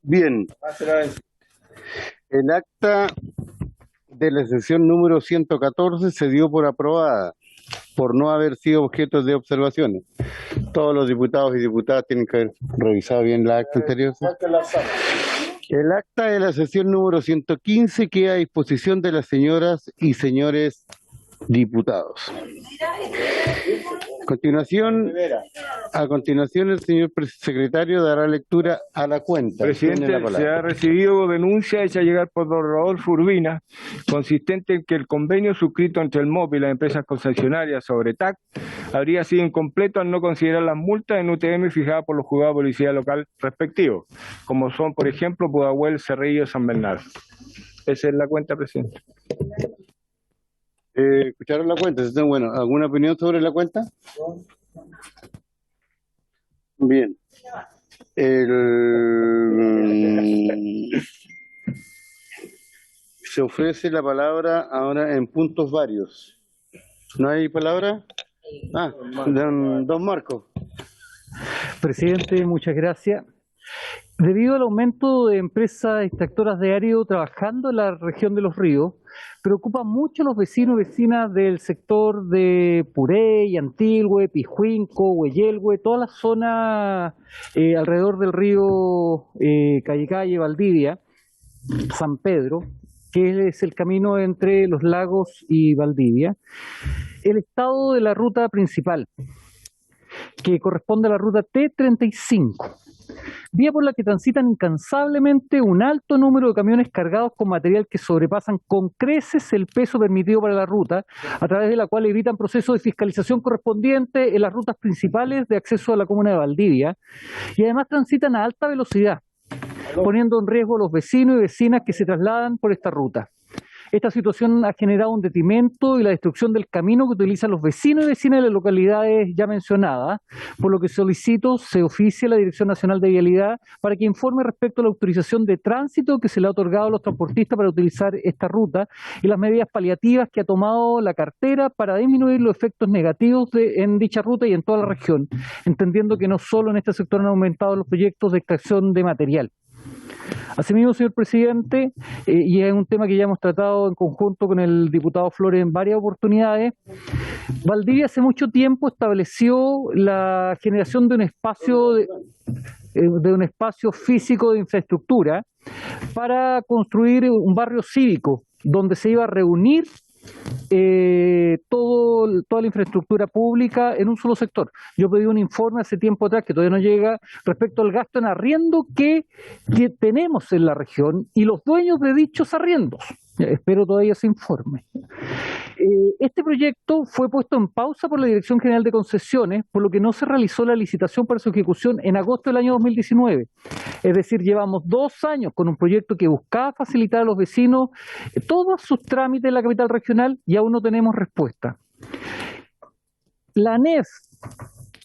Bien, el acta de la sesión número 114 se dio por aprobada por no haber sido objeto de observaciones. Todos los diputados y diputadas tienen que haber revisado bien la acta anterior. El acta de la sesión número 115 queda a disposición de las señoras y señores diputados. A continuación, el señor secretario dará lectura a la cuenta. Presidente, se ha recibido denuncia hecha llegar por don Rodolfo Urbina, consistente en que el convenio suscrito entre el MOP y las empresas concesionarias sobre TAC habría sido incompleto al no considerar las multas en UTM fijadas por los juzgados de policía local respectivos, como son, por ejemplo, Pudahuel, Cerrillo, San Bernardo. Esa es la cuenta, presidente. ¿Escucharon la cuenta? Bueno, ¿alguna opinión sobre la cuenta? Bien. Se ofrece la palabra ahora en puntos varios. ¿No hay palabra? Don Marco. Presidente, muchas gracias. Debido al aumento de empresas extractoras de árido trabajando en la región de Los Ríos, preocupa mucho a los vecinos y vecinas del sector de Purey, Antilhue, Pijuinco, Hueyelhue, toda la zona alrededor del río Calle, Valdivia, San Pedro, que es el camino entre Los Lagos y Valdivia. El estado de la ruta principal, que corresponde a la ruta T35, vía por la que transitan incansablemente un alto número de camiones cargados con material que sobrepasan con creces el peso permitido para la ruta, a través de la cual evitan procesos de fiscalización correspondientes en las rutas principales de acceso a la comuna de Valdivia, y además transitan a alta velocidad, poniendo en riesgo a los vecinos y vecinas que se trasladan por esta ruta. Esta situación ha generado un detrimento y la destrucción del camino que utilizan los vecinos y vecinas de las localidades ya mencionadas, por lo que solicito se oficie a la Dirección Nacional de Vialidad para que informe respecto a la autorización de tránsito que se le ha otorgado a los transportistas para utilizar esta ruta y las medidas paliativas que ha tomado la cartera para disminuir los efectos negativos en dicha ruta y en toda la región, entendiendo que no solo en este sector han aumentado los proyectos de extracción de material. Asimismo, señor presidente, y es un tema que ya hemos tratado en conjunto con el diputado Flores en varias oportunidades, Valdivia hace mucho tiempo estableció la generación de un espacio físico de infraestructura para construir un barrio cívico donde se iba a reunir toda la infraestructura pública en un solo sector. Yo pedí un informe hace tiempo atrás que todavía no llega respecto al gasto en arriendo que tenemos en la región y los dueños de dichos arriendos. Espero todavía ese informe. Este proyecto fue puesto en pausa por la Dirección General de Concesiones, por lo que no se realizó la licitación para su ejecución en agosto del año 2019. Es decir, llevamos 2 años con un proyecto que buscaba facilitar a los vecinos todos sus trámites en la capital regional y aún no tenemos respuesta. La ANEF,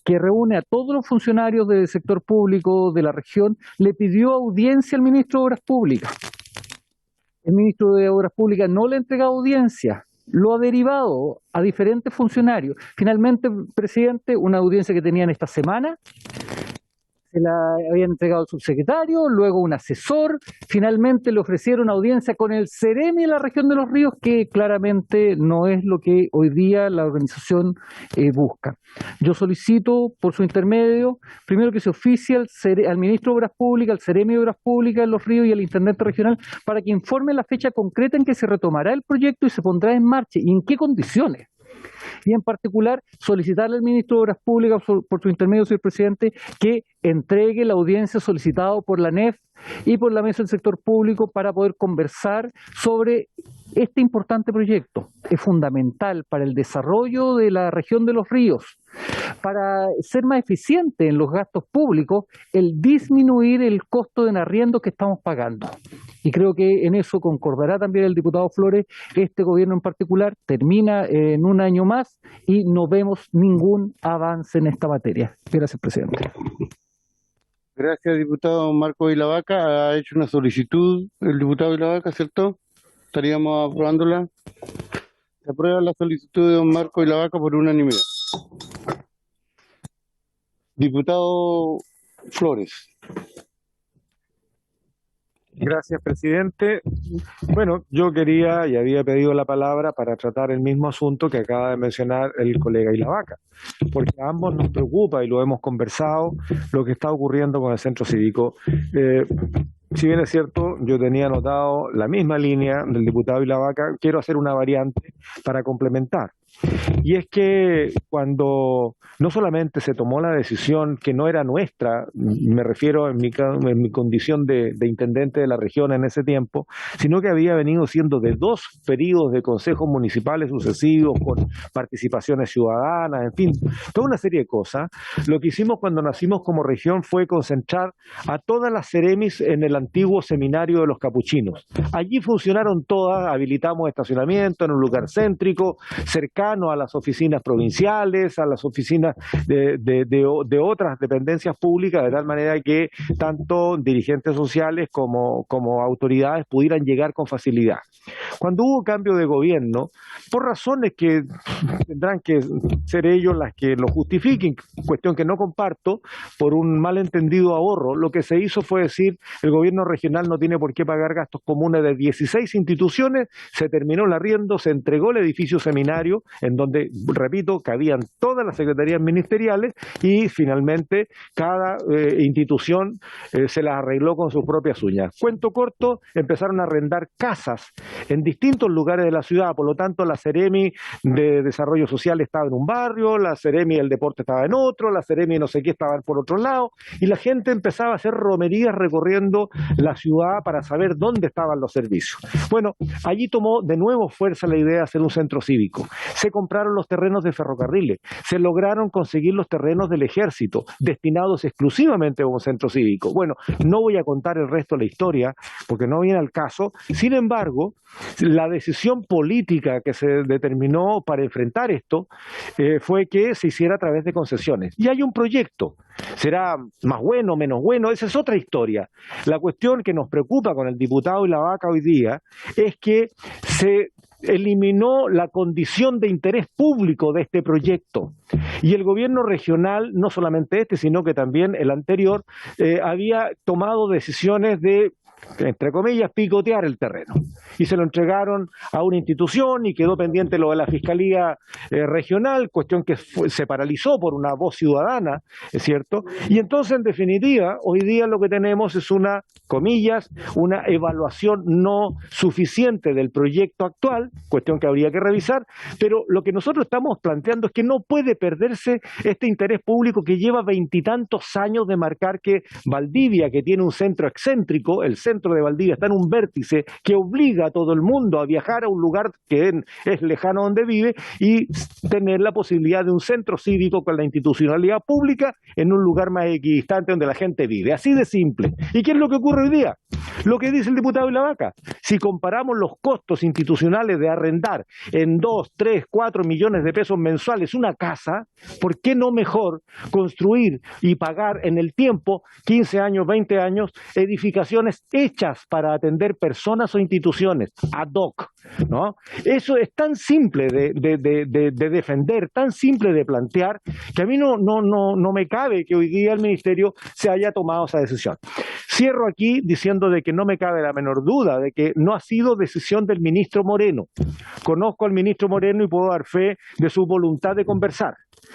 que reúne a todos los funcionarios del sector público de la región, le pidió audiencia al ministro de Obras Públicas. El ministro de Obras Públicas no le ha entregado audiencia, lo ha derivado a diferentes funcionarios. Finalmente, presidente, una audiencia que tenían esta semana, se la habían entregado al subsecretario, luego un asesor, finalmente le ofrecieron audiencia con el CEREMI de la región de Los Ríos, que claramente no es lo que hoy día la organización busca. Yo solicito, por su intermedio, primero que se oficie al ministro de Obras Públicas, al CEREMI de Obras Públicas de Los Ríos y al intendente regional para que informe la fecha concreta en que se retomará el proyecto y se pondrá en marcha y en qué condiciones. Y en particular solicitarle al ministro de Obras Públicas, por su intermedio, señor presidente, que entregue la audiencia solicitada por la ANEF y por la Mesa del Sector Público para poder conversar sobre este importante proyecto. Es fundamental para el desarrollo de la región de Los Ríos, para ser más eficiente en los gastos públicos, el disminuir el costo de arriendo que estamos pagando. Y creo que en eso concordará también el diputado Flores. Este gobierno en particular termina en un año más y no vemos ningún avance en esta materia. Gracias, presidente. Gracias, diputado Marco Vilavaca. Ha hecho una solicitud el diputado Vilavaca, ¿cierto? Estaríamos aprobándola. Se aprueba la solicitud de don Marco y la Vaca por unanimidad. Diputado Flores. Gracias, presidente. Bueno, yo quería y había pedido la palabra para tratar el mismo asunto que acaba de mencionar el colega Ilavaca, porque a ambos nos preocupa y lo hemos conversado, lo que está ocurriendo con el centro cívico. Si bien es cierto, yo tenía anotado la misma línea del diputado Ilavaca, quiero hacer una variante para complementar. Y es que cuando no solamente se tomó la decisión que no era nuestra, me refiero en mi condición de intendente de la región en ese tiempo, sino que había venido siendo de 2 periodos de consejos municipales sucesivos con participaciones ciudadanas, en fin, toda una serie de cosas. Lo que hicimos cuando nacimos como región fue concentrar a todas las seremis en el antiguo seminario de los capuchinos. Allí funcionaron todas, habilitamos estacionamiento en un lugar céntrico, cercano a las oficinas provinciales, a las oficinas de otras dependencias públicas, de tal manera que tanto dirigentes sociales como autoridades pudieran llegar con facilidad. Cuando hubo cambio de gobierno, por razones que tendrán que ser ellos las que lo justifiquen, cuestión que no comparto, por un malentendido ahorro, lo que se hizo fue decir, el gobierno regional no tiene por qué pagar gastos comunes de 16 instituciones, se terminó el arriendo, se entregó el edificio seminario, en donde, repito, cabían todas las secretarías ministeriales y finalmente cada institución se las arregló con sus propias uñas. Cuento corto, empezaron a arrendar casas en distintos lugares de la ciudad, por lo tanto la Seremi de Desarrollo Social estaba en un barrio, la Seremi del Deporte estaba en otro, la Seremi no sé qué estaba por otro lado, y la gente empezaba a hacer romerías recorriendo la ciudad para saber dónde estaban los servicios. Bueno, allí tomó de nuevo fuerza la idea de hacer un centro cívico. Se compraron los terrenos de ferrocarriles, se lograron conseguir los terrenos del ejército, destinados exclusivamente a un centro cívico. Bueno, no voy a contar el resto de la historia, porque no viene al caso. Sin embargo, la decisión política que se determinó para enfrentar esto fue que se hiciera a través de concesiones. Y hay un proyecto. ¿Será más bueno, menos bueno? Esa es otra historia. La cuestión que nos preocupa con el diputado Ilavaca hoy día es que se eliminó la condición de interés público de este proyecto. Y el gobierno regional, no solamente este, sino que también el anterior, había tomado decisiones de, entre comillas, picotear el terreno. Y se lo entregaron a una institución y quedó pendiente lo de la Fiscalía Regional, cuestión que se paralizó por una voz ciudadana, ¿es cierto? Y entonces, en definitiva, hoy día lo que tenemos es una, comillas, una evaluación no suficiente del proyecto actual, cuestión que habría que revisar, pero lo que nosotros estamos planteando es que no puede perderse este interés público que lleva 20 y tantos años de marcar que Valdivia, que tiene un centro excéntrico, el centro de Valdivia está en un vértice que obliga a todo el mundo a viajar a un lugar que es lejano donde vive y tener la posibilidad de un centro cívico con la institucionalidad pública en un lugar más equidistante donde la gente vive. Así de simple. ¿Y qué es lo que ocurre hoy día? Lo que dice el diputado Ilavaca. Si comparamos los costos institucionales de arrendar en 2, 3, 4 millones de pesos mensuales una casa, ¿por qué no mejor construir y pagar en el tiempo, 15 años, 20 años, edificaciones hechas para atender personas o instituciones ad hoc, ¿no? Eso es tan simple de defender, tan simple de plantear, que a mí no me cabe que hoy día el Ministerio se haya tomado esa decisión. Cierro aquí diciendo de que no me cabe la menor duda de que no ha sido decisión del ministro Moreno. Conozco al ministro Moreno y puedo dar fe de su voluntad de conversar.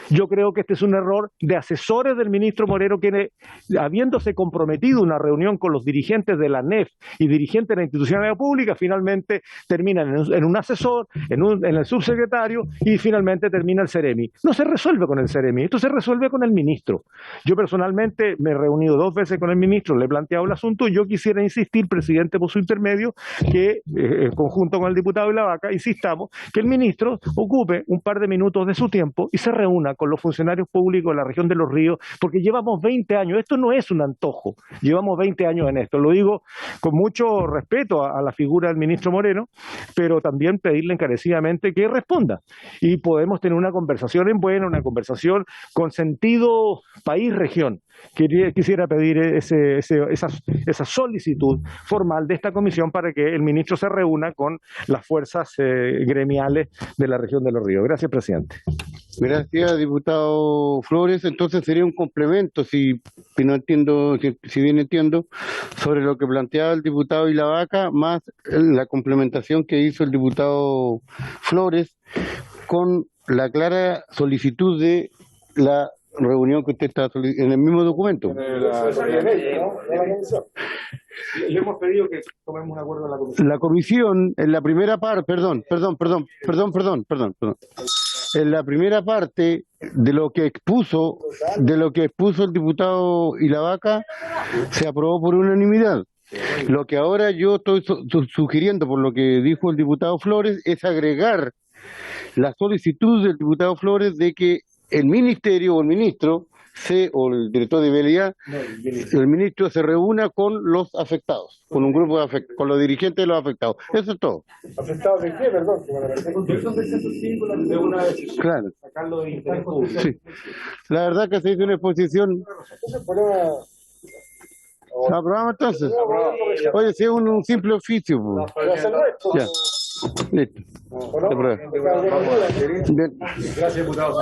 Yo creo que este es un error de asesores del ministro Moreno, que habiéndose comprometido una reunión con los dirigentes de la NEF y dirigentes de la institucionalidad pública, finalmente terminan en un asesor, en el subsecretario y finalmente termina el Seremi. No se resuelve con el Seremi, esto se resuelve con el ministro. Yo personalmente me he reunido 2 veces con el ministro, le he planteado el asunto y yo quisiera insistir, presidente, por su intermedio, que en conjunto con el diputado Ilavaca, insistamos que el ministro ocupe un par de minutos de su tiempo y se reúna reúna con los funcionarios públicos de la región de Los Ríos, porque llevamos 20 años, esto no es un antojo, llevamos 20 años en esto, lo digo con mucho respeto a la figura del ministro Moreno, pero también pedirle encarecidamente que responda, y podemos tener una conversación en buena, una conversación con sentido país-región. Quisiera pedir esa solicitud formal de esta comisión para que el ministro se reúna con las fuerzas gremiales de la región de Los Ríos. Gracias, presidente. Gracias, diputado Flores. Entonces sería un complemento, si no entiendo, si bien entiendo, sobre lo que planteaba el diputado Ilavaca, más la complementación que hizo el diputado Flores con la clara solicitud de la reunión que usted está en el mismo documento. Le hemos pedido que tomemos un acuerdo en la comisión. La comisión, en la primera parte, perdón. En la primera parte de lo que expuso el diputado Ilavaca, se aprobó por unanimidad. Lo que ahora yo estoy sugiriendo, por lo que dijo el diputado Flores, es agregar la solicitud del diputado Flores de que el ministerio o el ministro o el director de vialidad, el ministro se reúna con los afectados, con un grupo de afectados, con los dirigentes de los afectados. Eso es todo. ¿Afectados de qué, perdón? Claro. Sí. La verdad que se hizo una exposición. ¿Aprobamos entonces? Oye, si es un simple oficio. Ya. Listo. Bien. Gracias, diputado.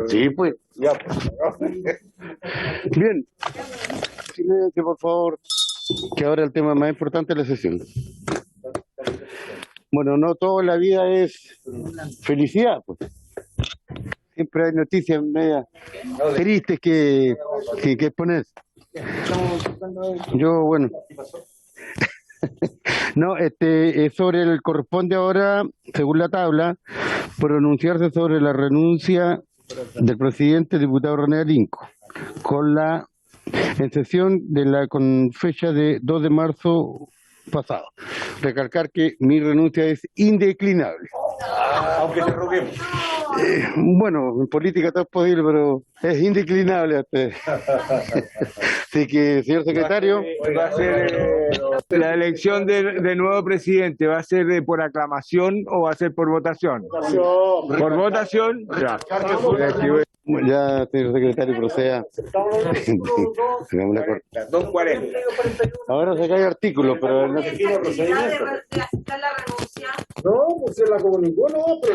Sí, pues. Ya. Bien. Silencio, por favor, que ahora el tema más importante de la sesión. Bueno, no todo en la vida es felicidad, pues. Siempre hay noticias medias tristes que exponer. Yo, bueno. No, corresponde ahora, según la tabla, pronunciarse sobre la renuncia del presidente diputado René Alinco, en sesión con fecha de 2 de marzo pasado. Recalcar que mi renuncia es indeclinable. Aunque te roguemos. Bueno, en política todo es posible, pero es indeclinable. Así que, señor secretario. Va a ser la elección de nuevo presidente, ¿va a ser por aclamación o va a ser por votación? Por votación. Ya. Ya, señor secretario, proceda. Hagamos la corte. 2:40. Ahora se cae artículo, pero no se quiere procedimiento. No, pues se la comunicó, no, pero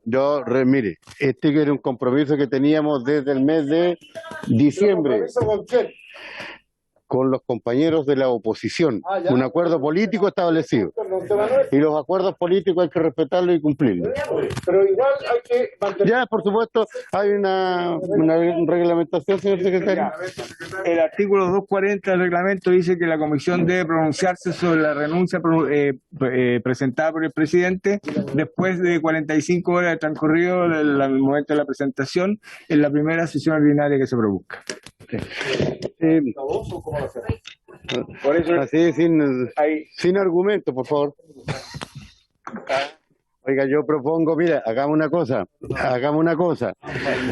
no, mire, este era un compromiso que teníamos desde el mes de diciembre. ¿Con quién? Con los compañeros de la oposición, un acuerdo político establecido. Y los acuerdos políticos hay que respetarlos y cumplirlos. Pero igual hay que mantener... Ya, por supuesto, hay una reglamentación, señor secretario. El artículo 240 del reglamento dice que la comisión debe pronunciarse sobre la renuncia presentada por el presidente después de 45 horas de transcurrido el momento de la presentación en la primera sesión ordinaria que se produzca. Por eso así, sin argumento, por favor. Oiga, yo propongo, mira, hagamos una cosa.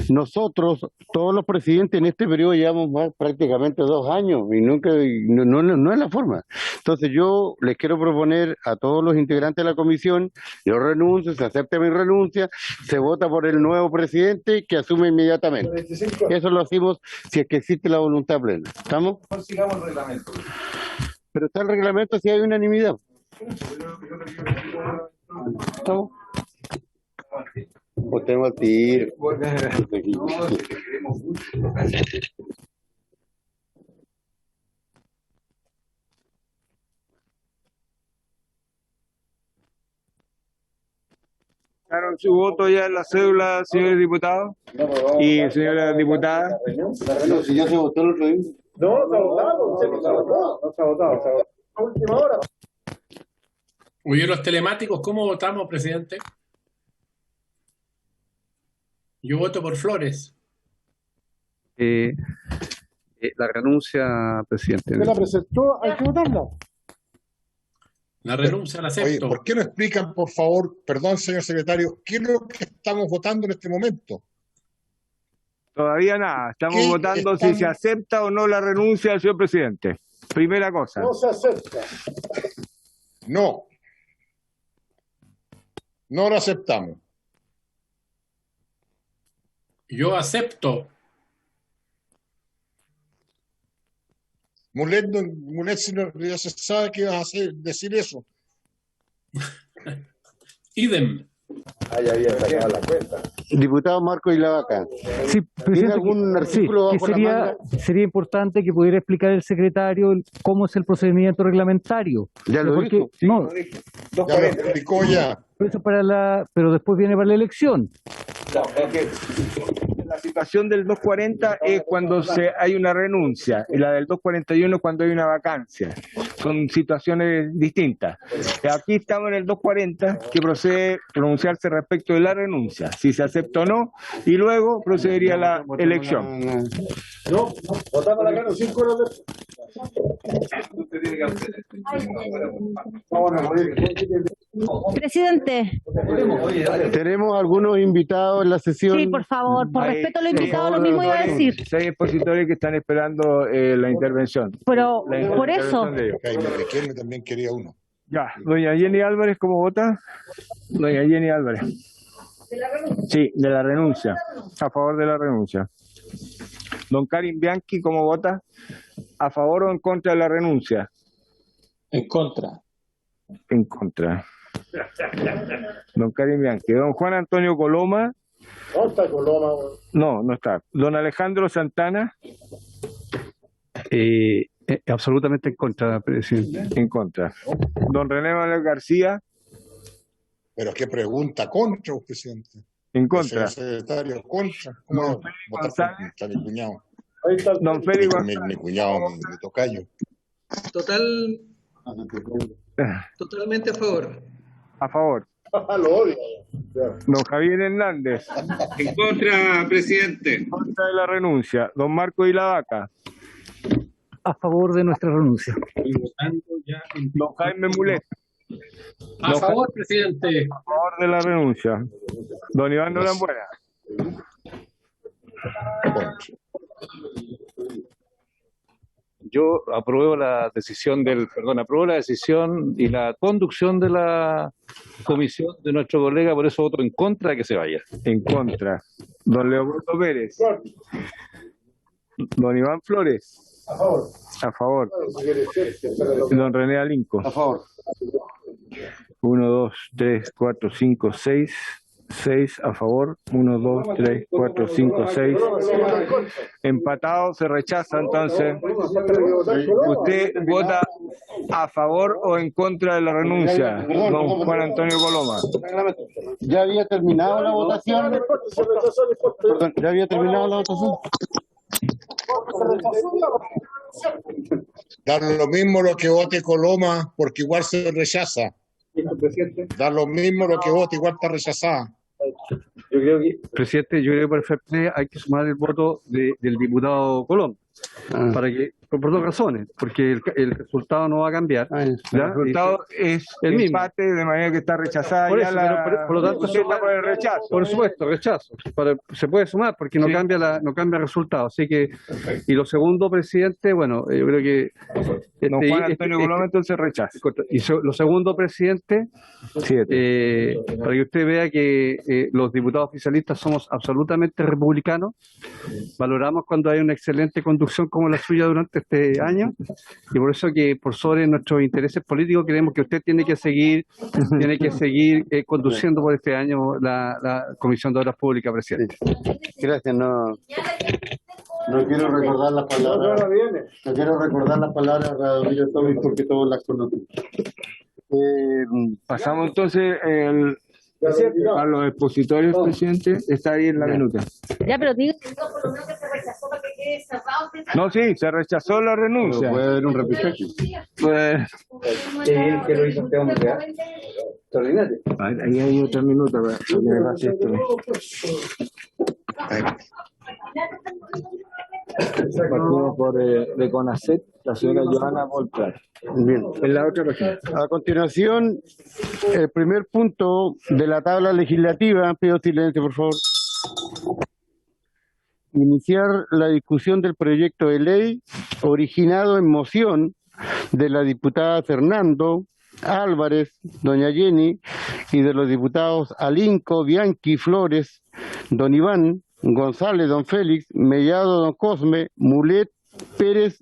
Nosotros, todos los presidentes en este periodo llevamos prácticamente 2 años y nunca, no es la forma. Entonces yo les quiero proponer a todos los integrantes de la comisión, yo renuncio, se acepta mi renuncia, se vota por el nuevo presidente que asume inmediatamente. Eso lo hacemos si es que existe la voluntad plena. ¿Estamos? Sigamos el reglamento. Pero está el reglamento si hay unanimidad. ¿Estamos? Votemos al tiro. ¿Dejaron su voto ya en la cédula, señores diputados? Y señora diputada. No, si ya se votó el otro día. No se ha votado. A última hora. Oye, los telemáticos, ¿cómo votamos, presidente? Yo voto por Flores. La renuncia, presidente. ¿Usted la presentó? Hay que votarla. La renuncia la Oye, acepto. ¿por qué no explican, por favor, perdón, señor secretario, qué es lo que estamos votando en este momento? Todavía nada, estamos ¿Qué votando si se acepta o no la renuncia del señor presidente. Primera cosa. No se acepta. No. No lo aceptamos. Yo acepto. Mulet, ya se sabe que ibas a decir eso. Idem. Ahí había sacado la cuenta. Diputado Marco Ilavaca, Sí, ¿tiene presidente, algún artículo que bajo la sería, manga? sería importante que pudiera explicar el secretario cómo es el procedimiento reglamentario. Ya lo Porque- dijo. no, Ya lo explicó ya. pero después viene para la elección. La situación del 240 es cuando hay una renuncia y la del 241 es cuando hay una vacancia. Son situaciones distintas. Aquí estamos en el 240 que procede pronunciarse respecto de la renuncia, si se acepta o no, y luego procedería la elección. No, votamos la cara 5 horas después. Presidente, Tenemos algunos invitados en la sesión. sí, por favor, por Hay respeto a los seis- invitados, lo mismo iba a decir. 6 expositores que están esperando la intervención. Pero La por eso, intervención de ellos. Jaime Riquelme también quería uno. Ya, doña Jenny Álvarez, ¿cómo vota? Doña Jenny Álvarez. Sí, de la renuncia. A favor de la renuncia. Don Karim Bianchi, ¿cómo vota? ¿A favor o en contra de la renuncia? En contra. En contra. Don Karim Bianchi. Don Juan Antonio Coloma. No está Coloma, güey. No, no está. Don Alejandro Santana. Absolutamente en contra, presidente. En contra. Don René Manuel García. Pero qué pregunta contra, presidente. En contra. Señor secretario, contra. ¿Cómo no? Votar González. contra mi cuñado. Ahí está el Don Félix Mi González. cuñado, mi tocayo. Totalmente a favor. A favor. lo odio. Don Javier Hernández. En contra, presidente. En contra de la renuncia. Don Marco Ilavaca. A favor de nuestra renuncia. Estoy votando ya en- Don Jaime Mulet. A favor, presidente. A favor de la renuncia. Don Iván Norambuena. Contra. Yo apruebo la decisión apruebo la decisión y la conducción de la comisión de nuestro colega, por eso voto en contra de que se vaya. En contra. Don Leopoldo Pérez. Don Iván Flores. A favor. A favor. Si quiere ser, que espera lo que- Don René Alinco. A favor. 1, 2, 3, 4, 5, 6. 6 a favor. 1, 2, 3, 4, 5, 6. Empatado, se rechaza entonces. ¿Usted vota a favor o en contra de la renuncia, don Juan Antonio Coloma? ¿Ya había terminado la votación? Perdón, ¿ya había terminado la votación? Da lo mismo lo que vote Coloma, porque igual se rechaza. Da lo mismo lo que vote, igual está rechazada. Yo creo que, presidente, yo creo que para el fair play hay que sumar el voto del diputado Colón, para que, por dos razones, porque el resultado no va a cambiar. El ¿ya? resultado es el mismo. empate, de manera que está rechazada Por ya eso, la... pero por lo tanto, usted está por el rechazo. por supuesto, rechazo. Se puede sumar porque no Sí. cambia no cambia el resultado. Así que, y lo segundo, presidente, bueno, yo creo que Don Juan Antonio Coloma entonces rechaza. lo segundo, presidente, 7. para que usted vea que los diputados oficialistas somos absolutamente republicanos, valoramos cuando hay una excelente conducción como la suya durante este año, y por eso que por sobre nuestros intereses políticos creemos que usted tiene que seguir conduciendo por este año la Comisión de Obras Públicas, presidente. Gracias, no quiero recordar las palabras. Ahora viene. No quiero recordar las palabras de Rodrigo Tomis porque todos las conocen. Pasamos entonces a los expositores, presidente. Está ahí en la minuta. ya, pero digo, No, sí, se rechazó la renuncia. Puede haber un repechaje. Pues, que lo hizo este hombre, extraordinario. ahí hay otra minuta para que me pase esto. Partimos por de CONACET, la señora Johanna Voltrak. Bien. En la otra región. A continuación, el primer punto de la tabla legislativa, pido silencio, por favor. Iniciar la discusión del proyecto de ley originado en moción de la diputada Fernando Álvarez, doña Jenny, y de los diputados Alinco, Bianchi, Flores, don Iván, González, don Félix, Mellado, don Cosme, Mulet, Pérez,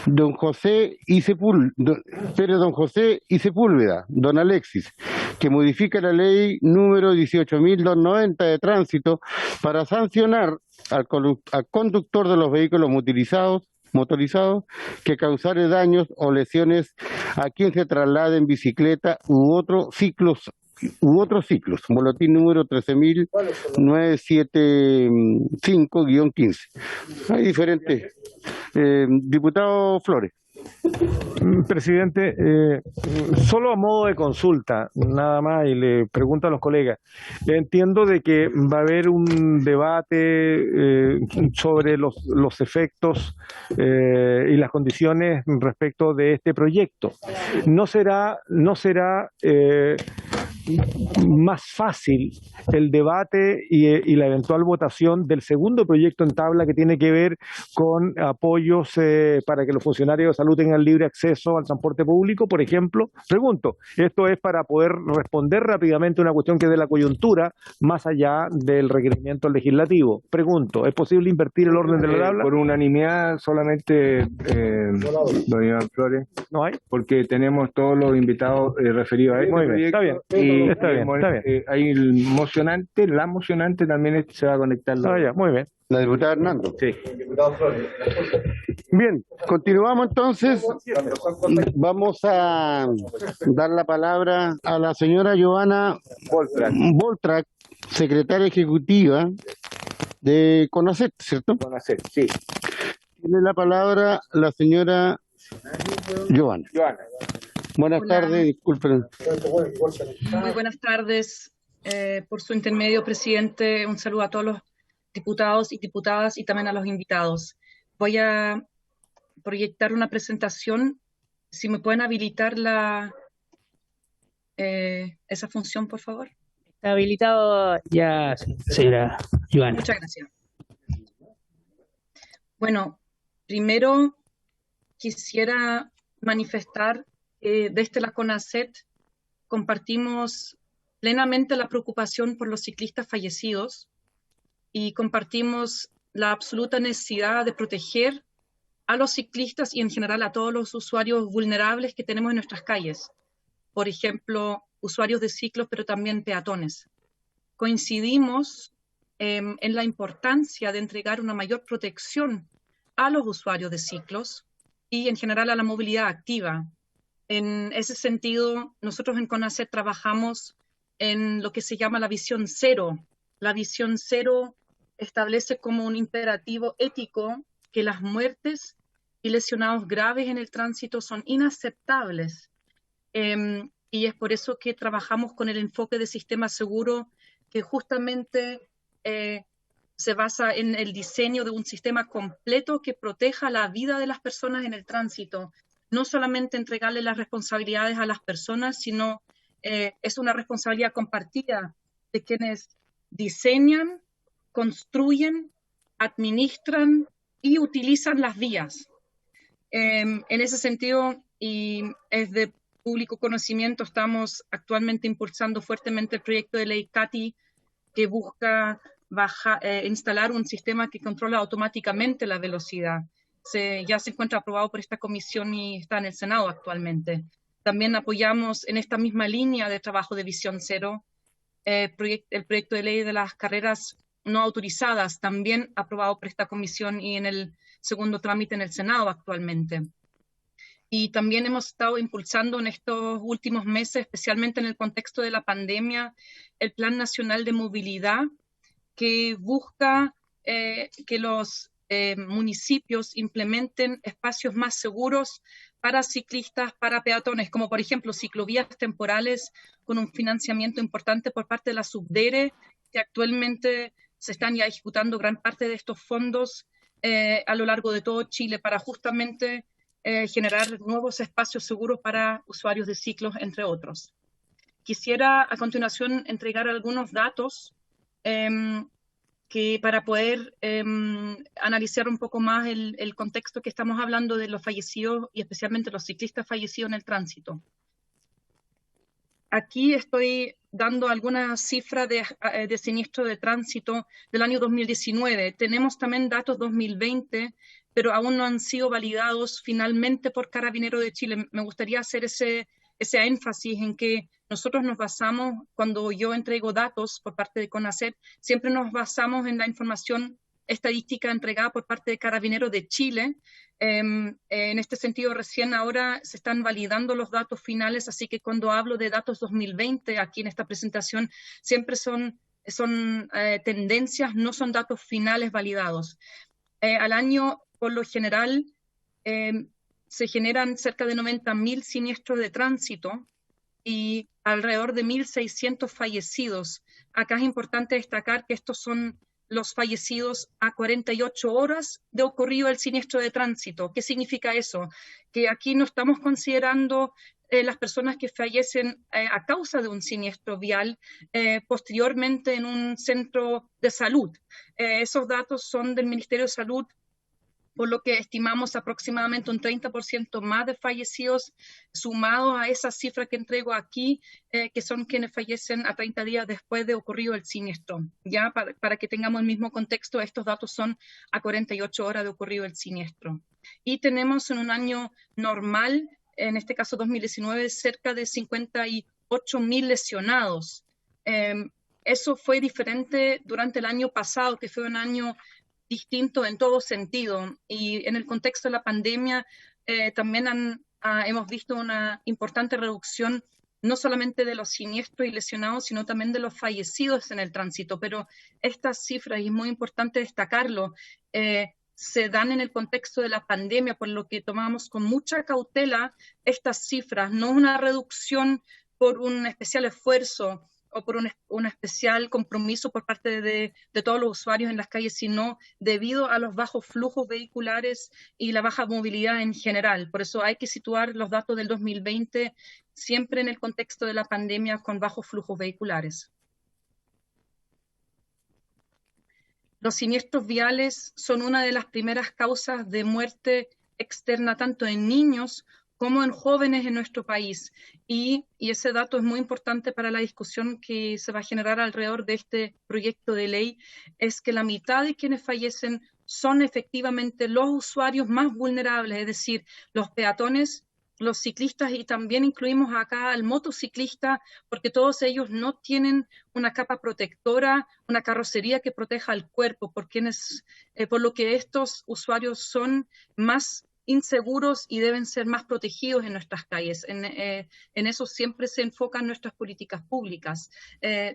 don José y Sepúlveda, don Alexis, que modifica la ley número 18.290 de tránsito para sancionar al conductor de los vehículos motorizados que causare daños o lesiones a quien se traslade en bicicleta u otros ciclos, boletín número 13.975-15. Hay diferentes. Diputado Flores. Presidente, solo a modo de consulta, nada más, y le pregunto a los colegas. Entiendo de que va a haber un debate sobre los efectos y las condiciones respecto de este proyecto. ¿No será más fácil el debate y la eventual votación del segundo proyecto en tabla que tiene que ver con apoyos para que los funcionarios de salud tengan libre acceso al transporte público, por ejemplo? Pregunto, esto es para poder responder rápidamente a una cuestión que es de la coyuntura, más allá del requerimiento legislativo. Pregunto, ¿es posible invertir el orden de la tabla? Por unanimidad solamente, don Iván Flores. ¿No hay? Porque tenemos todos los invitados referidos a este Muy bien, proyecto. está bien. Y Está bien. hay el mocionante, la mocionante también se va a conectar. Muy bien. La diputada Hernando. Sí. Bien, continuamos entonces. Vamos a dar la palabra a la señora Johanna Voltrak, secretaria ejecutiva de CONACET, ¿cierto? CONACET, sí. Tiene la palabra la señora Johanna. Buenas tardes, disculpen. Muy buenas tardes. Por su intermedio, presidente, un saludo a todos los diputados y diputadas y también a los invitados. Voy a proyectar una presentación. Si me pueden habilitar esa función, por favor. Está habilitado ya, señora Johanna. Muchas gracias. Bueno, primero quisiera manifestar que desde la CONACET compartimos plenamente la preocupación por los ciclistas fallecidos y compartimos la absoluta necesidad de proteger a los ciclistas y en general a todos los usuarios vulnerables que tenemos en nuestras calles. Por ejemplo, usuarios de ciclos, pero también peatones. Coincidimos en la importancia de entregar una mayor protección a los usuarios de ciclos y en general a la movilidad activa. En ese sentido, nosotros en CONACET trabajamos en lo que se llama la visión cero. La visión cero establece como un imperativo ético que las muertes y lesionados graves en el tránsito son inaceptables. Y es por eso que trabajamos con el enfoque de sistema seguro que justamente se basa en el diseño de un sistema completo que proteja la vida de las personas en el tránsito. No solamente entregarle las responsabilidades a las personas, sino es una responsabilidad compartida de quienes diseñan, construyen, administran y utilizan las vías. En ese sentido, y es de público conocimiento, estamos actualmente impulsando fuertemente el proyecto de ley CATI que busca instalar un sistema que controla automáticamente la velocidad. Ya se encuentra aprobado por esta comisión y está en el Senado actualmente. También apoyamos en esta misma línea de trabajo de Visión Cero el proyecto de ley de las carreras no autorizadas, también aprobado por esta comisión y en el segundo trámite en el Senado actualmente. Y también hemos estado impulsando en estos últimos meses, especialmente en el contexto de la pandemia, el Plan Nacional de Movilidad, que busca que los municipios implementen espacios más seguros para ciclistas, para peatones, como por ejemplo ciclovías temporales con un financiamiento importante por parte de la Subdere, que actualmente se están ya ejecutando gran parte de estos fondos a lo largo de todo Chile para justamente generar nuevos espacios seguros para usuarios de ciclos, entre otros. Quisiera a continuación entregar algunos datos que para poder analizar un poco más el contexto que estamos hablando de los fallecidos y especialmente los ciclistas fallecidos en el tránsito. Aquí estoy dando algunas cifras de siniestro de tránsito del año 2019. Tenemos también datos 2020, pero aún no han sido validados finalmente por Carabineros de Chile. Me gustaría hacer ese énfasis en que nosotros nos basamos, cuando yo entrego datos por parte de CONACET, siempre nos basamos en la información estadística entregada por parte de Carabineros de Chile. En este sentido, recién ahora se están validando los datos finales, así que cuando hablo de datos 2020 aquí en esta presentación, siempre son tendencias, no son datos finales validados. Al año, por lo general, se generan cerca de 90.000 siniestros de tránsito y alrededor de 1.600 fallecidos. Acá es importante destacar que estos son los fallecidos a 48 horas de ocurrido el siniestro de tránsito. ¿Qué significa eso? Que aquí no estamos considerando las personas que fallecen a causa de un siniestro vial posteriormente en un centro de salud. Esos datos son del Ministerio de Salud, por lo que estimamos aproximadamente un 30% más de fallecidos sumados a esa cifra que entrego aquí, que son quienes fallecen a 30 días después de ocurrido el siniestro. Ya para que tengamos el mismo contexto, estos datos son a 48 horas de ocurrido el siniestro. Y tenemos en un año normal, en este caso 2019, cerca de 58.000 lesionados. Eso fue diferente durante el año pasado, que fue un año distinto en todo sentido, y en el contexto de la pandemia también hemos visto una importante reducción no solamente de los siniestros y lesionados, sino también de los fallecidos en el tránsito, pero estas cifras, y es muy importante destacarlo, se dan en el contexto de la pandemia, por lo que tomamos con mucha cautela estas cifras, no una reducción por un especial esfuerzo o por un especial compromiso por parte de todos los usuarios en las calles, sino debido a los bajos flujos vehiculares y la baja movilidad en general. Por eso hay que situar los datos del 2020 siempre en el contexto de la pandemia con bajos flujos vehiculares. Los siniestros viales son una de las primeras causas de muerte externa tanto en niños como en jóvenes en nuestro país. Y ese dato es muy importante para la discusión que se va a generar alrededor de este proyecto de ley, es que la mitad de quienes fallecen son efectivamente los usuarios más vulnerables, es decir, los peatones, los ciclistas, y también incluimos acá al motociclista, porque todos ellos no tienen una capa protectora, una carrocería que proteja al cuerpo, por lo que estos usuarios son más inseguros y deben ser más protegidos en nuestras calles. En eso siempre se enfocan nuestras políticas públicas.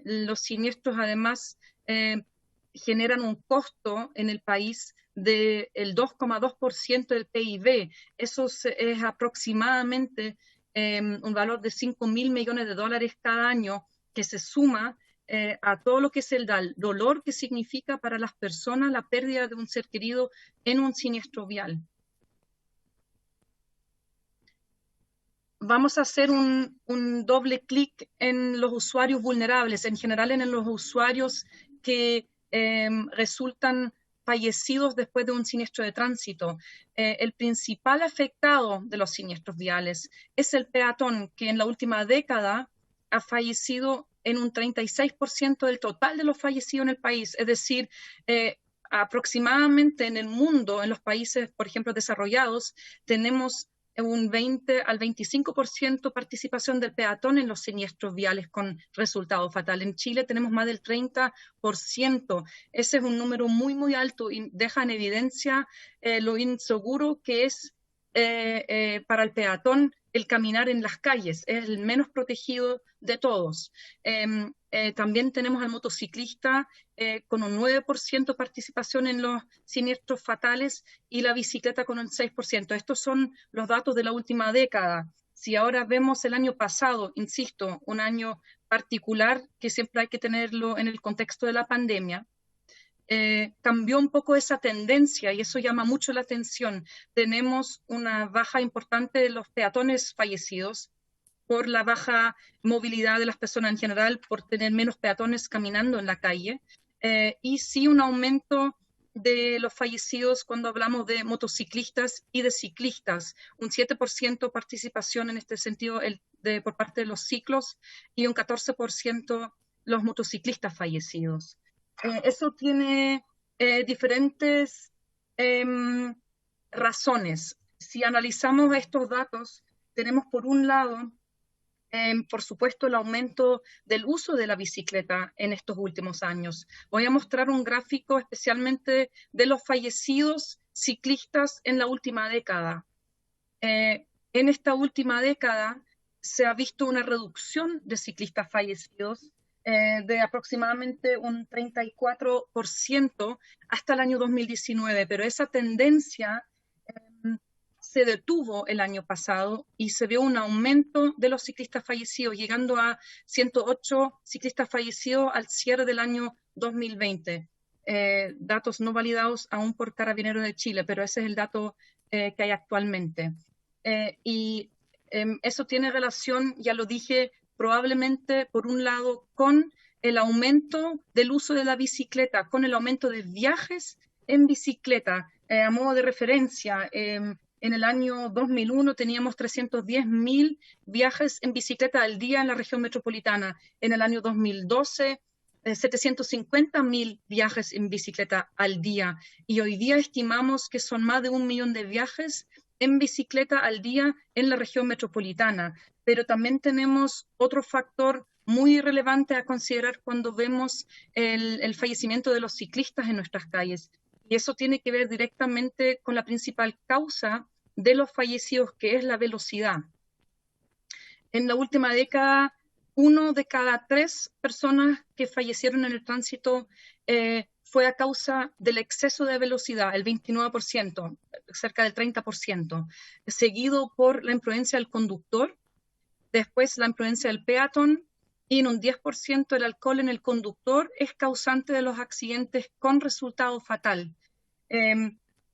Los siniestros además generan un costo en el país del 2,2% del PIB. Eso es aproximadamente un valor de $5.000 millones cada año, que se suma a todo lo que es el dolor que significa para las personas la pérdida de un ser querido en un siniestro vial. Vamos a hacer un doble clic en los usuarios vulnerables, en general en los usuarios que resultan fallecidos después de un siniestro de tránsito. El principal afectado de los siniestros viales es el peatón, que en la última década ha fallecido en un 36% del total de los fallecidos en el país, es decir, aproximadamente en el mundo, en los países, por ejemplo, desarrollados, tenemos un 20 al 25% participación del peatón en los siniestros viales con resultado fatal. En Chile tenemos más del 30%. Ese es un número muy, muy alto y deja en evidencia lo inseguro que es para el peatón el caminar en las calles. Es el menos protegido de todos. También tenemos al motociclista con un 9% participación en los siniestros fatales y la bicicleta con un 6%. Estos son los datos de la última década. Si ahora vemos el año pasado, insisto, un año particular que siempre hay que tenerlo en el contexto de la pandemia, cambió un poco esa tendencia y eso llama mucho la atención. Tenemos una baja importante de los peatones fallecidos por la baja movilidad de las personas en general, por tener menos peatones caminando en la calle, y sí un aumento de los fallecidos cuando hablamos de motociclistas y de ciclistas, un 7% participación en este sentido por parte de los ciclos y un 14% los motociclistas fallecidos. Eso tiene diferentes razones. Si analizamos estos datos, tenemos por un lado, por supuesto, el aumento del uso de la bicicleta en estos últimos años. Voy a mostrar un gráfico especialmente de los fallecidos ciclistas en la última década. En esta última década se ha visto una reducción de ciclistas fallecidos de aproximadamente un 34% hasta el año 2019, pero esa tendencia se detuvo el año pasado y se vio un aumento de los ciclistas fallecidos, llegando a 108 ciclistas fallecidos al cierre del año 2020. Datos no validados aún por Carabineros de Chile, pero ese es el dato que hay actualmente. Eso tiene relación, ya lo dije, probablemente por un lado con el aumento del uso de la bicicleta, con el aumento de viajes en bicicleta. A modo de referencia, en el año 2001 teníamos 310.000 viajes en bicicleta al día en la región metropolitana. En el año 2012, 750.000 viajes en bicicleta al día. Y hoy día estimamos que son más de 1 millón de viajes en bicicleta al día en la región metropolitana. Pero también tenemos otro factor muy relevante a considerar cuando vemos el fallecimiento de los ciclistas en nuestras calles. Y eso tiene que ver directamente con la principal causa de los fallecidos, que es la velocidad. En la última década, 1 de cada 3 personas que fallecieron en el tránsito fue a causa del exceso de velocidad, el 29%, cerca del 30%, seguido por la imprudencia del conductor, después la imprudencia del peatón, y en un 10% el alcohol en el conductor es causante de los accidentes con resultado fatal.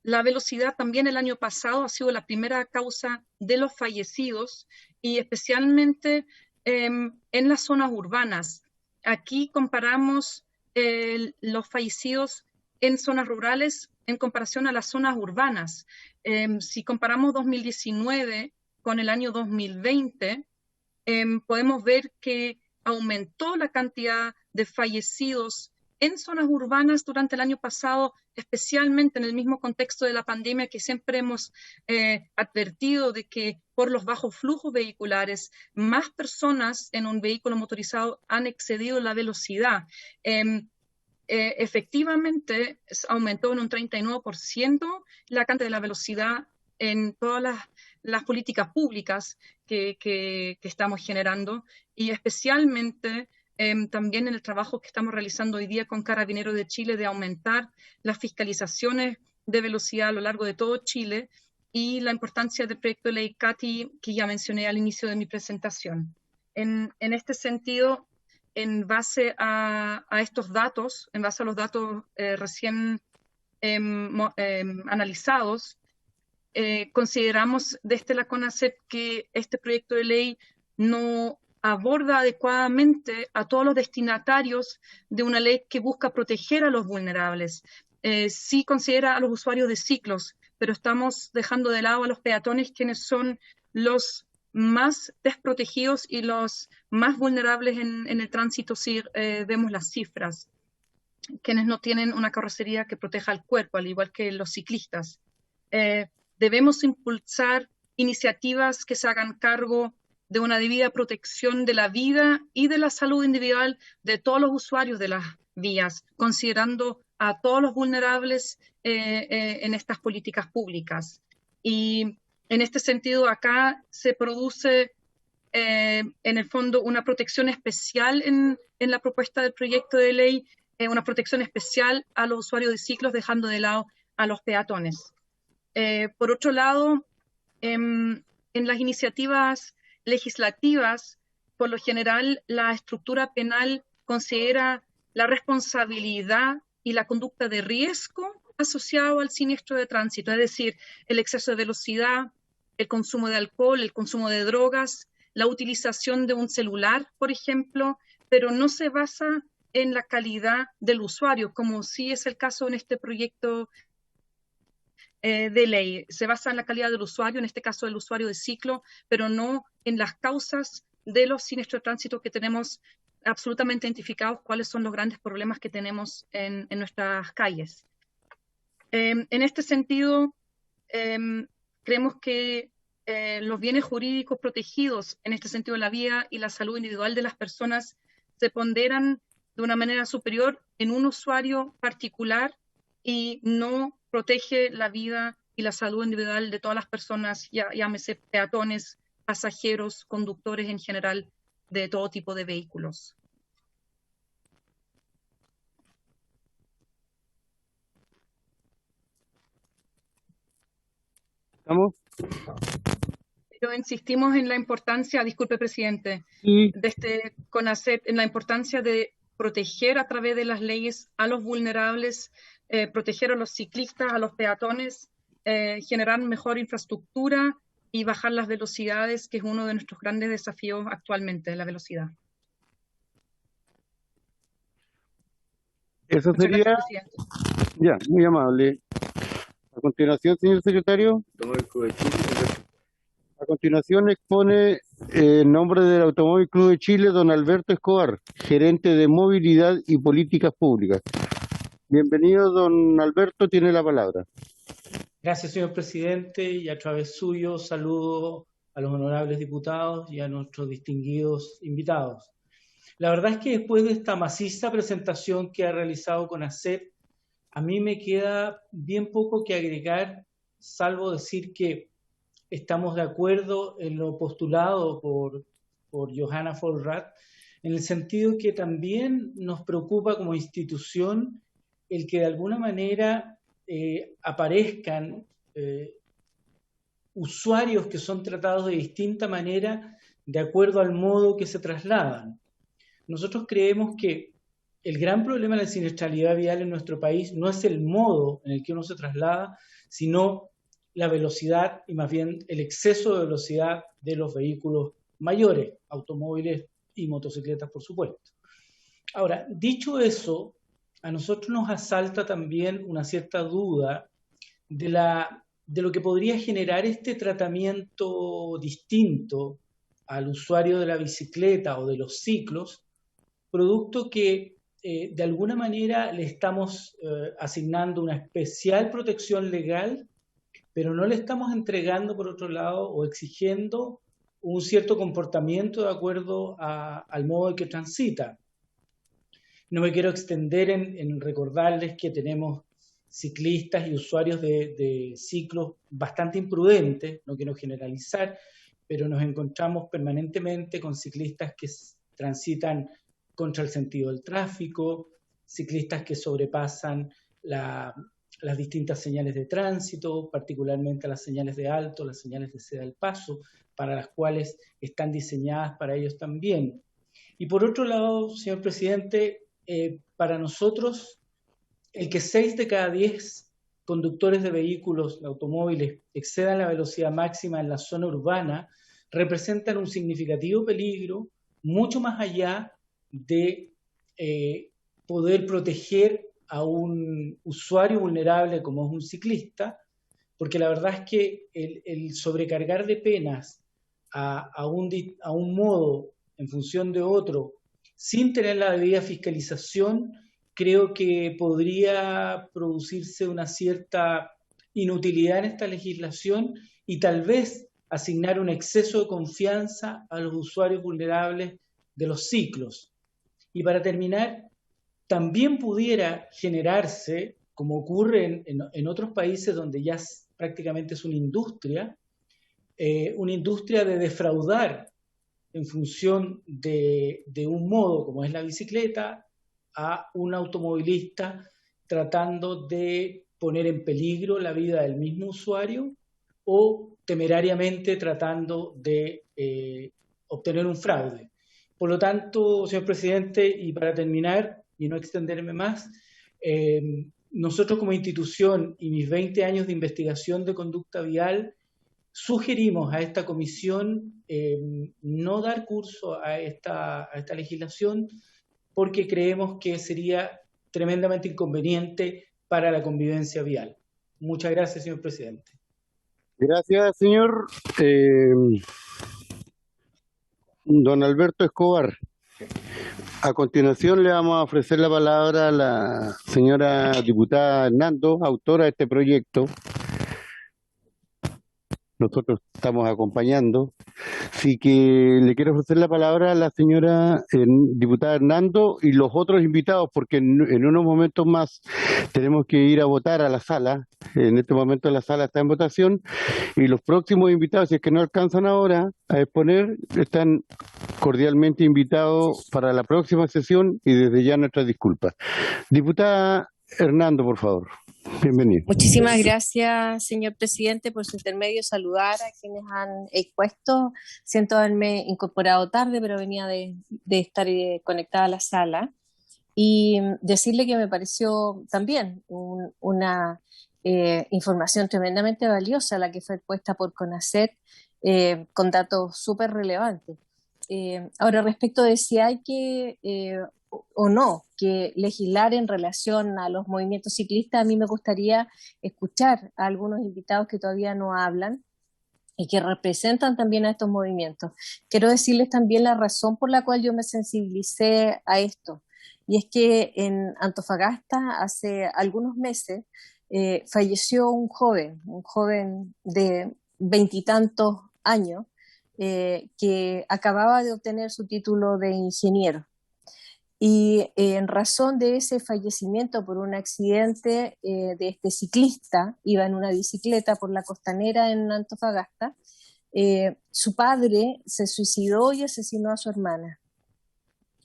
La velocidad también el año pasado ha sido la primera causa de los fallecidos y especialmente en las zonas urbanas. Aquí comparamos los fallecidos en zonas rurales en comparación a las zonas urbanas. Si comparamos 2019 con el año 2020, podemos ver que aumentó la cantidad de fallecidos en zonas urbanas durante el año pasado, especialmente en el mismo contexto de la pandemia que siempre hemos advertido de que por los bajos flujos vehiculares, más personas en un vehículo motorizado han excedido la velocidad. Efectivamente, aumentó en un 39% la cantidad de la velocidad en todas las políticas públicas que estamos generando y especialmente también en el trabajo que estamos realizando hoy día con Carabineros de Chile de aumentar las fiscalizaciones de velocidad a lo largo de todo Chile y la importancia del proyecto de ley CATI que ya mencioné al inicio de mi presentación. En este sentido, en base a estos datos, en base a los datos recién analizados, consideramos desde la CONACET que este proyecto de ley no aborda adecuadamente a todos los destinatarios de una ley que busca proteger a los vulnerables. Sí considera a los usuarios de ciclos, pero estamos dejando de lado a los peatones, quienes son los más desprotegidos y los más vulnerables en el tránsito si vemos las cifras, quienes no tienen una carrocería que proteja al cuerpo, al igual que los ciclistas. Debemos impulsar iniciativas que se hagan cargo de una debida protección de la vida y de la salud individual de todos los usuarios de las vías, considerando a todos los vulnerables en estas políticas públicas. Y en este sentido, acá se produce en el fondo una protección especial en la propuesta del proyecto de ley, una protección especial a los usuarios de ciclos, dejando de lado a los peatones. Por otro lado, en las iniciativas legislativas, por lo general, la estructura penal considera la responsabilidad y la conducta de riesgo asociado al siniestro de tránsito, es decir, el exceso de velocidad, el consumo de alcohol, el consumo de drogas, la utilización de un celular, por ejemplo, pero no se basa en la calidad del usuario, como sí es el caso en este proyecto de ley. Se basa en la calidad del usuario, en este caso del usuario de ciclo, pero no en las causas de los siniestros de tránsito que tenemos absolutamente identificados, cuáles son los grandes problemas que tenemos en nuestras calles. En este sentido, creemos que los bienes jurídicos protegidos, en este sentido la vida y la salud individual de las personas, se ponderan de una manera superior en un usuario particular y no protege la vida y la salud individual de todas las personas, llámese peatones, pasajeros, conductores en general, de todo tipo de vehículos. ¿Estamos? Pero insistimos en la importancia, disculpe presidente, Sí. de este CONACET, en la importancia de proteger a través de las leyes a los vulnerables, proteger a los ciclistas, a los peatones, generar mejor infraestructura y bajar las velocidades, que es uno de nuestros grandes desafíos actualmente, la velocidad. Eso Muchas sería, gracias, presidente. ya, muy amable. A continuación, señor secretario. A continuación expone en nombre del Automóvil Club de Chile, don Alberto Escobar, gerente de movilidad y políticas públicas. Bienvenido, don Alberto, tiene la palabra. Gracias, señor presidente, y a través suyo saludo a los honorables diputados y a nuestros distinguidos invitados. La verdad es que después de esta maciza presentación que ha realizado CONACET, a mí me queda bien poco que agregar, salvo decir que estamos de acuerdo en lo postulado por Johanna Vollrath, en el sentido que también nos preocupa como institución el que de alguna manera aparezcan usuarios que son tratados de distinta manera de acuerdo al modo que se trasladan. Nosotros creemos que el gran problema de la siniestralidad vial en nuestro país no es el modo en el que uno se traslada, sino la velocidad y más bien el exceso de velocidad de los vehículos mayores, automóviles y motocicletas, por supuesto. Ahora, dicho eso, a nosotros nos asalta también una cierta duda de lo que podría generar este tratamiento distinto al usuario de la bicicleta o de los ciclos, producto que de alguna manera le estamos asignando una especial protección legal, pero no le estamos entregando, por otro lado, o exigiendo un cierto comportamiento de acuerdo al modo en que transita. No me quiero extender en recordarles que tenemos ciclistas y usuarios de ciclos bastante imprudentes, no quiero generalizar, pero nos encontramos permanentemente con ciclistas que transitan contra el sentido del tráfico, ciclistas que sobrepasan las distintas señales de tránsito, particularmente las señales de alto, las señales de ceda al paso, para las cuales están diseñadas para ellos también. Y por otro lado, señor presidente, para nosotros, el que 6 de cada 10 conductores de vehículos, de automóviles, excedan la velocidad máxima en la zona urbana, representan un significativo peligro, mucho más allá de poder proteger a un usuario vulnerable como es un ciclista, porque la verdad es que el sobrecargar de penas a un modo en función de otro, sin tener la debida fiscalización, creo que podría producirse una cierta inutilidad en esta legislación y tal vez asignar un exceso de confianza a los usuarios vulnerables de los ciclos. Y para terminar, también pudiera generarse, como ocurre en otros países donde ya prácticamente es una industria de defraudar en función de un modo como es la bicicleta a un automovilista tratando de poner en peligro la vida del mismo usuario o temerariamente tratando de obtener un fraude. Por lo tanto, señor presidente, y para terminar y no extenderme más, Nosotros como institución y mis 20 años de investigación de conducta vial, sugerimos a esta comisión no dar curso a esta legislación porque creemos que sería tremendamente inconveniente para la convivencia vial. Muchas gracias, señor presidente. Gracias, señor. Don Alberto Escobar. A continuación le vamos a ofrecer la palabra a la señora diputada Hernando, autora de este proyecto. Nosotros estamos acompañando. Así que le quiero ofrecer la palabra a la señora diputada Hernando y los otros invitados, porque en unos momentos más tenemos que ir a votar a la sala. En este momento la sala está en votación y los próximos invitados, si es que no alcanzan ahora a exponer, están cordialmente invitados para la próxima sesión y desde ya nuestras disculpas. Diputada Hernando, por favor. Bienvenido. Muchísimas gracias, señor presidente, por su intermedio. Saludar a quienes han expuesto. Siento haberme incorporado tarde, pero venía de estar conectada a la sala. Y decirle que me pareció también una información tremendamente valiosa la que fue expuesta por CONACET, con datos súper relevantes. Ahora, respecto de si hay que o no que legislar en relación a los movimientos ciclistas, a mí me gustaría escuchar a algunos invitados que todavía no hablan y que representan también a estos movimientos. Quiero decirles también la razón por la cual yo me sensibilicé a esto, y es que en Antofagasta hace algunos meses falleció un joven de 20 y tantos años que acababa de obtener su título de ingeniero. Y en razón de ese fallecimiento por un accidente de este ciclista, iba en una bicicleta por la costanera en Antofagasta, su padre se suicidó y asesinó a su hermana.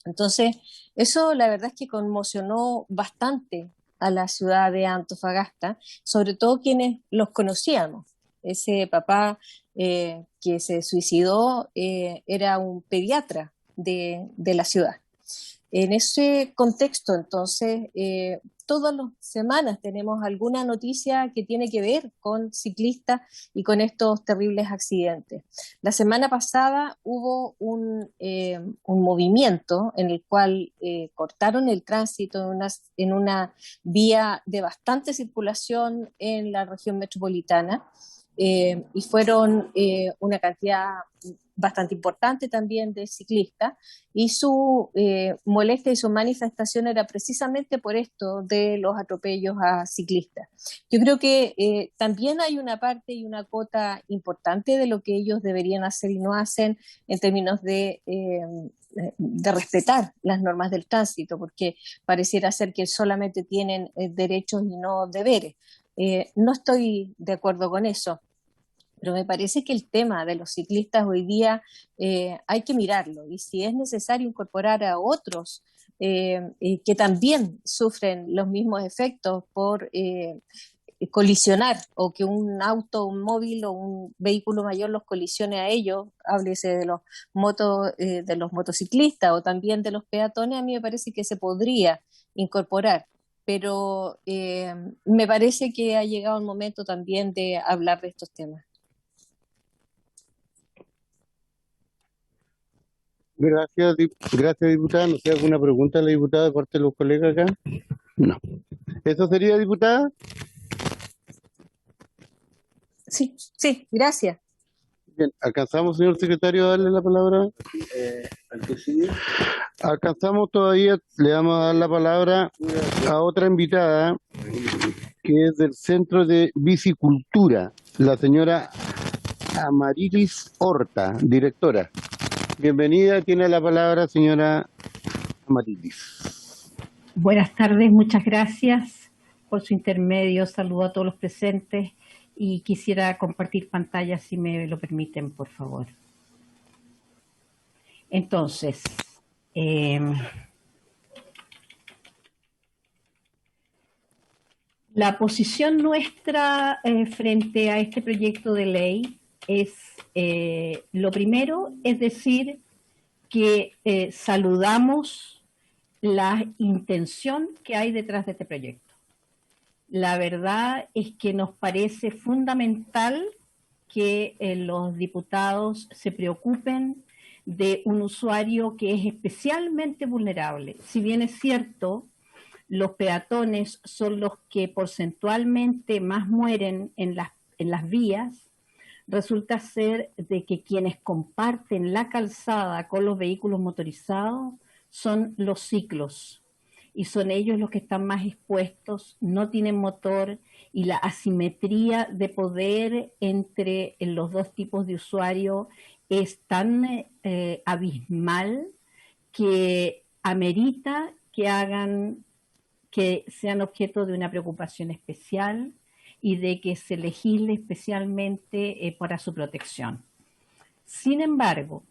Entonces, eso la verdad es que conmocionó bastante a la ciudad de Antofagasta, sobre todo quienes los conocíamos. Ese papá que se suicidó era un pediatra de la ciudad. En ese contexto, entonces, todas las semanas tenemos alguna noticia que tiene que ver con ciclistas y con estos terribles accidentes. La semana pasada hubo un movimiento en el cual cortaron el tránsito en una vía de bastante circulación en la región metropolitana, y fueron una cantidad bastante importante también de ciclistas, y su molestia y su manifestación era precisamente por esto de los atropellos a ciclistas. Yo creo que también hay una parte y una cuota importante de lo que ellos deberían hacer y no hacen en términos de respetar las normas del tránsito, porque pareciera ser que solamente tienen derechos y no deberes. No estoy de acuerdo con eso. Pero me parece que el tema de los ciclistas hoy día hay que mirarlo, y si es necesario incorporar a otros que también sufren los mismos efectos por colisionar, o que un auto, un móvil o un vehículo mayor los colisione a ellos, háblese de los motociclistas o también de los peatones, a mí me parece que se podría incorporar. Pero me parece que ha llegado el momento también de hablar de estos temas. Gracias, diputada. ¿No sé, alguna pregunta a la diputada de parte de los colegas acá? No. ¿Eso sería, diputada? Sí, gracias. Bien, ¿alcanzamos, señor secretario, a darle la palabra? ¿Al que sigue? Alcanzamos todavía, le vamos a dar la palabra a otra invitada, que es del Centro de Bicicultura, la señora Amarilis Horta, directora. Bienvenida, tiene la palabra señora Amarilis. Buenas tardes, muchas gracias por su intermedio. Saludo a todos los presentes y quisiera compartir pantalla, si me lo permiten, por favor. Entonces, la posición nuestra frente a este proyecto de ley es, lo primero es decir que saludamos la intención que hay detrás de este proyecto. La verdad es que nos parece fundamental que los diputados se preocupen de un usuario que es especialmente vulnerable. Si bien es cierto, los peatones son los que porcentualmente más mueren en las vías, resulta ser de que quienes comparten la calzada con los vehículos motorizados son los ciclos, y son ellos los que están más expuestos, no tienen motor, y la asimetría de poder entre los dos tipos de usuarios es tan abismal que amerita que sean objeto de una preocupación especial y de que se legisle especialmente para su protección. Sin embargo,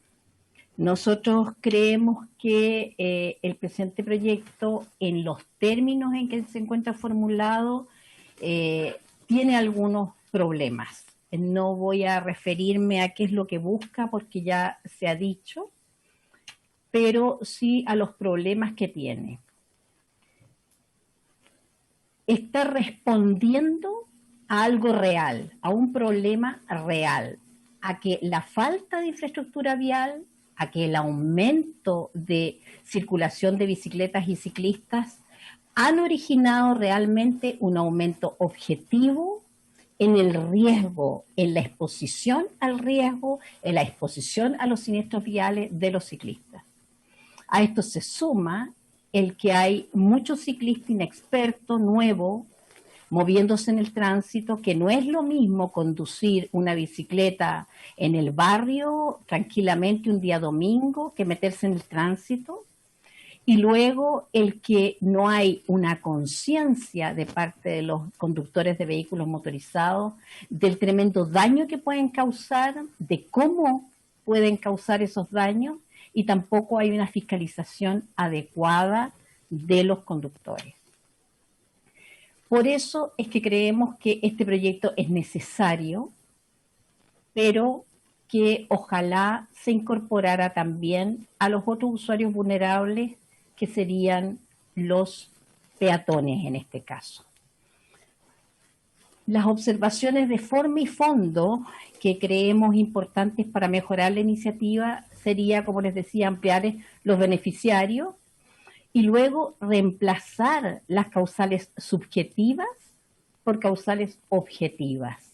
nosotros creemos que el presente proyecto, en los términos en que se encuentra formulado, tiene algunos problemas. No voy a referirme a qué es lo que busca porque ya se ha dicho, pero sí a los problemas que tiene. Está respondiendo a algo real, a un problema real, a que la falta de infraestructura vial, a que el aumento de circulación de bicicletas y ciclistas han originado realmente un aumento objetivo en el riesgo, en la exposición al riesgo, en la exposición a los siniestros viales de los ciclistas. A esto se suma el que hay muchos ciclistas inexpertos, nuevos, moviéndose en el tránsito, que no es lo mismo conducir una bicicleta en el barrio tranquilamente un día domingo que meterse en el tránsito. Y luego el que no hay una conciencia de parte de los conductores de vehículos motorizados del tremendo daño que pueden causar, de cómo pueden causar esos daños, y tampoco hay una fiscalización adecuada de los conductores. Por eso es que creemos que este proyecto es necesario, pero que ojalá se incorporara también a los otros usuarios vulnerables, que serían los peatones en este caso. Las observaciones de forma y fondo que creemos importantes para mejorar la iniciativa sería, como les decía, ampliar los beneficiarios y luego reemplazar las causales subjetivas por causales objetivas.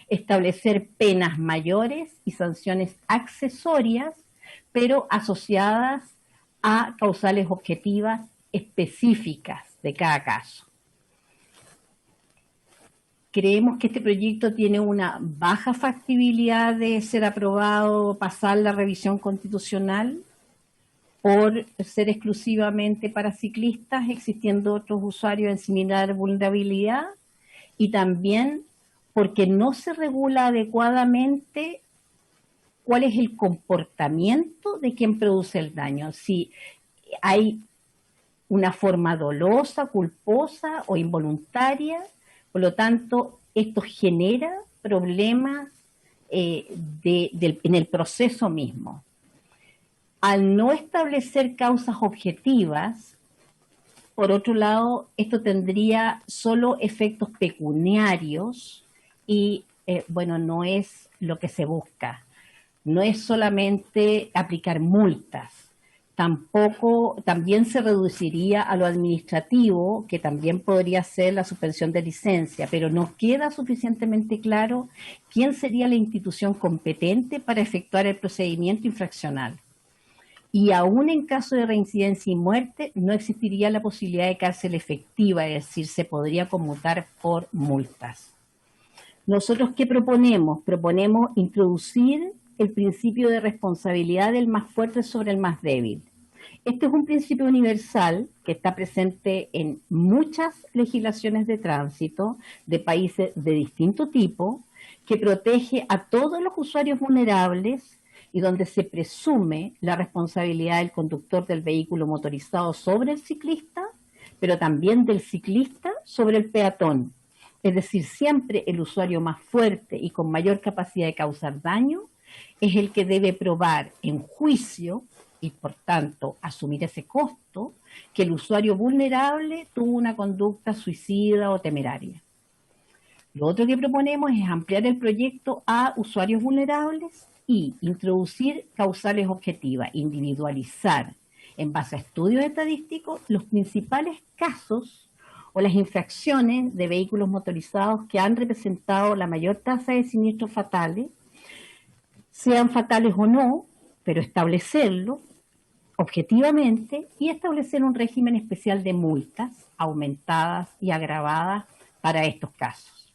Establecer penas mayores y sanciones accesorias, pero asociadas a causales objetivas específicas de cada caso. Creemos que este proyecto tiene una baja factibilidad de ser aprobado, pasar la revisión constitucional, por ser exclusivamente para ciclistas, existiendo otros usuarios en similar vulnerabilidad, y también porque no se regula adecuadamente cuál es el comportamiento de quien produce el daño. Si hay una forma dolosa, culposa o involuntaria, por lo tanto, esto genera problemas en el proceso mismo. Al no establecer causas objetivas, por otro lado, esto tendría solo efectos pecuniarios y, bueno, no es lo que se busca. No es solamente aplicar multas, también se reduciría a lo administrativo, que también podría ser la suspensión de licencia, pero no queda suficientemente claro quién sería la institución competente para efectuar el procedimiento infraccional. Y aún en caso de reincidencia y muerte, no existiría la posibilidad de cárcel efectiva, es decir, se podría conmutar por multas. ¿Nosotros qué proponemos? Proponemos introducir el principio de responsabilidad del más fuerte sobre el más débil. Este es un principio universal que está presente en muchas legislaciones de tránsito de países de distinto tipo, que protege a todos los usuarios vulnerables y donde se presume la responsabilidad del conductor del vehículo motorizado sobre el ciclista, pero también del ciclista sobre el peatón. Es decir, siempre el usuario más fuerte y con mayor capacidad de causar daño es el que debe probar en juicio y por tanto asumir ese costo que el usuario vulnerable tuvo una conducta suicida o temeraria. Lo otro que proponemos es ampliar el proyecto a usuarios vulnerables y introducir causales objetivas, individualizar en base a estudios estadísticos los principales casos o las infracciones de vehículos motorizados que han representado la mayor tasa de siniestros fatales, sean fatales o no, pero establecerlo objetivamente y establecer un régimen especial de multas aumentadas y agravadas para estos casos.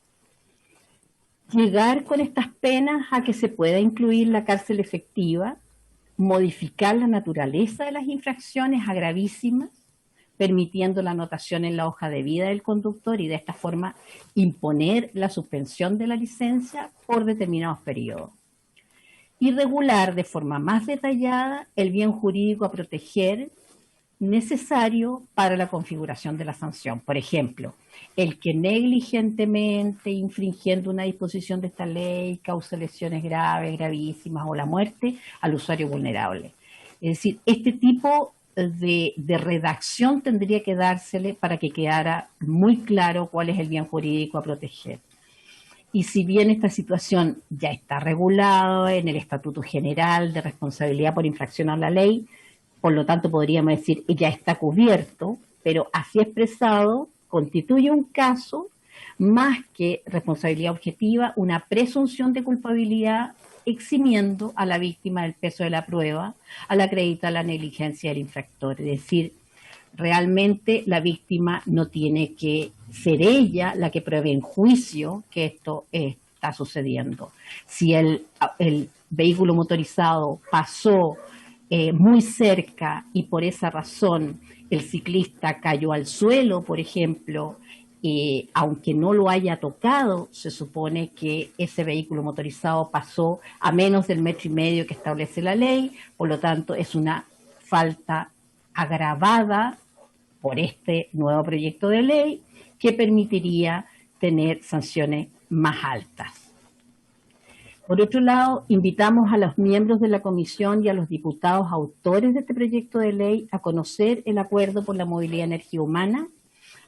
Llegar con estas penas a que se pueda incluir la cárcel efectiva, modificar la naturaleza de las infracciones a gravísimas, permitiendo la anotación en la hoja de vida del conductor y de esta forma imponer la suspensión de la licencia por determinados periodos. Y regular de forma más detallada el bien jurídico a proteger necesario para la configuración de la sanción. Por ejemplo, el que negligentemente, infringiendo una disposición de esta ley, causa lesiones graves, gravísimas o la muerte al usuario vulnerable. Es decir, este tipo de redacción tendría que dársele para que quedara muy claro cuál es el bien jurídico a proteger. Y si bien esta situación ya está regulada en el Estatuto General de Responsabilidad por Infracción a la Ley, por lo tanto podríamos decir que ya está cubierto, pero así expresado constituye un caso más que responsabilidad objetiva, una presunción de culpabilidad eximiendo a la víctima del peso de la prueba al acreditar la negligencia del infractor. Es decir, realmente la víctima no tiene que ser ella la que pruebe en juicio que esto está sucediendo. Si el vehículo motorizado pasó muy cerca y por esa razón el ciclista cayó al suelo, por ejemplo, aunque no lo haya tocado, se supone que ese vehículo motorizado pasó a menos del 1,5 metros que establece la ley, por lo tanto es una falta agravada por este nuevo proyecto de ley que permitiría tener sanciones más altas. Por otro lado, invitamos a los miembros de la comisión y a los diputados autores de este proyecto de ley a conocer el Acuerdo por la Movilidad y Energía Humana,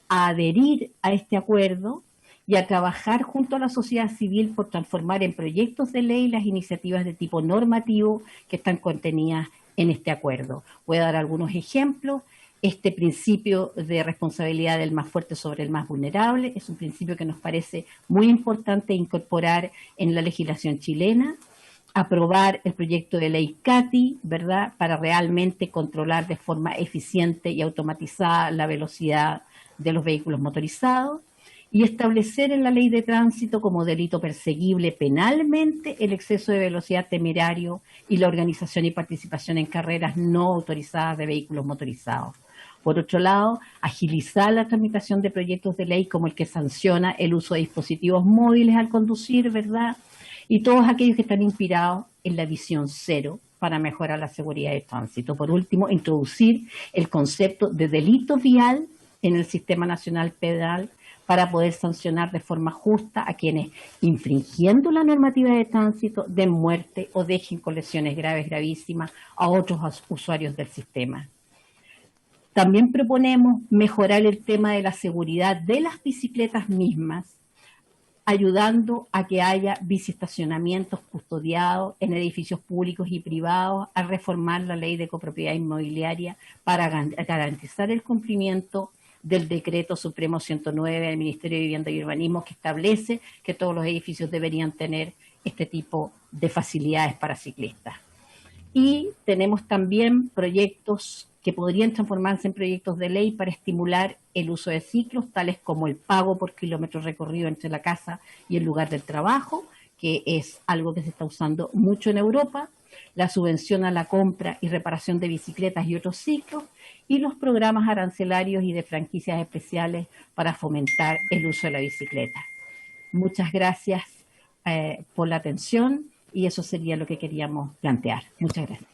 a adherir a este acuerdo y a trabajar junto a la sociedad civil por transformar en proyectos de ley las iniciativas de tipo normativo que están contenidas en este acuerdo. Voy a dar algunos ejemplos. Este principio de responsabilidad del más fuerte sobre el más vulnerable es un principio que nos parece muy importante incorporar en la legislación chilena, aprobar el proyecto de ley CATI, ¿verdad?, para realmente controlar de forma eficiente y automatizada la velocidad de los vehículos motorizados, y establecer en la ley de tránsito como delito perseguible penalmente el exceso de velocidad temerario y la organización y participación en carreras no autorizadas de vehículos motorizados. Por otro lado, agilizar la tramitación de proyectos de ley como el que sanciona el uso de dispositivos móviles al conducir, ¿verdad? Y todos aquellos que están inspirados en la visión cero para mejorar la seguridad de tránsito. Por último, introducir el concepto de delito vial en el Sistema Nacional Penal para poder sancionar de forma justa a quienes, infringiendo la normativa de tránsito, den muerte o dejen con lesiones graves, gravísimas a otros usuarios del sistema. También proponemos mejorar el tema de la seguridad de las bicicletas mismas, ayudando a que haya biciestacionamientos custodiados en edificios públicos y privados, a reformar la ley de copropiedad inmobiliaria para garantizar el cumplimiento del Decreto Supremo 109 del Ministerio de Vivienda y Urbanismo, que establece que todos los edificios deberían tener este tipo de facilidades para ciclistas. Y tenemos también proyectos que podrían transformarse en proyectos de ley para estimular el uso de ciclos, tales como el pago por kilómetro recorrido entre la casa y el lugar del trabajo, que es algo que se está usando mucho en Europa, la subvención a la compra y reparación de bicicletas y otros ciclos, y los programas arancelarios y de franquicias especiales para fomentar el uso de la bicicleta. Muchas gracias por la atención, y eso sería lo que queríamos plantear. Muchas gracias.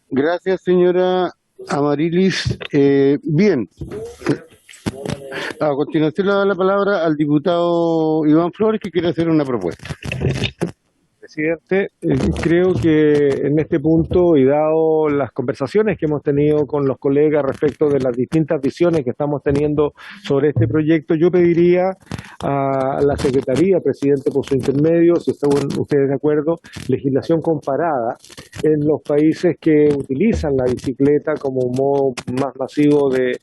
Gracias, señora Amarilis. Bien. A continuación le doy la palabra al diputado Iván Flores, que quiere hacer una propuesta. presidente. Creo que en este punto, y dado las conversaciones que hemos tenido con los colegas respecto de las distintas visiones que estamos teniendo sobre este proyecto, yo pediría a la Secretaría, presidente, por su intermedio, si están ustedes de acuerdo, legislación comparada en los países que utilizan la bicicleta como un modo más masivo de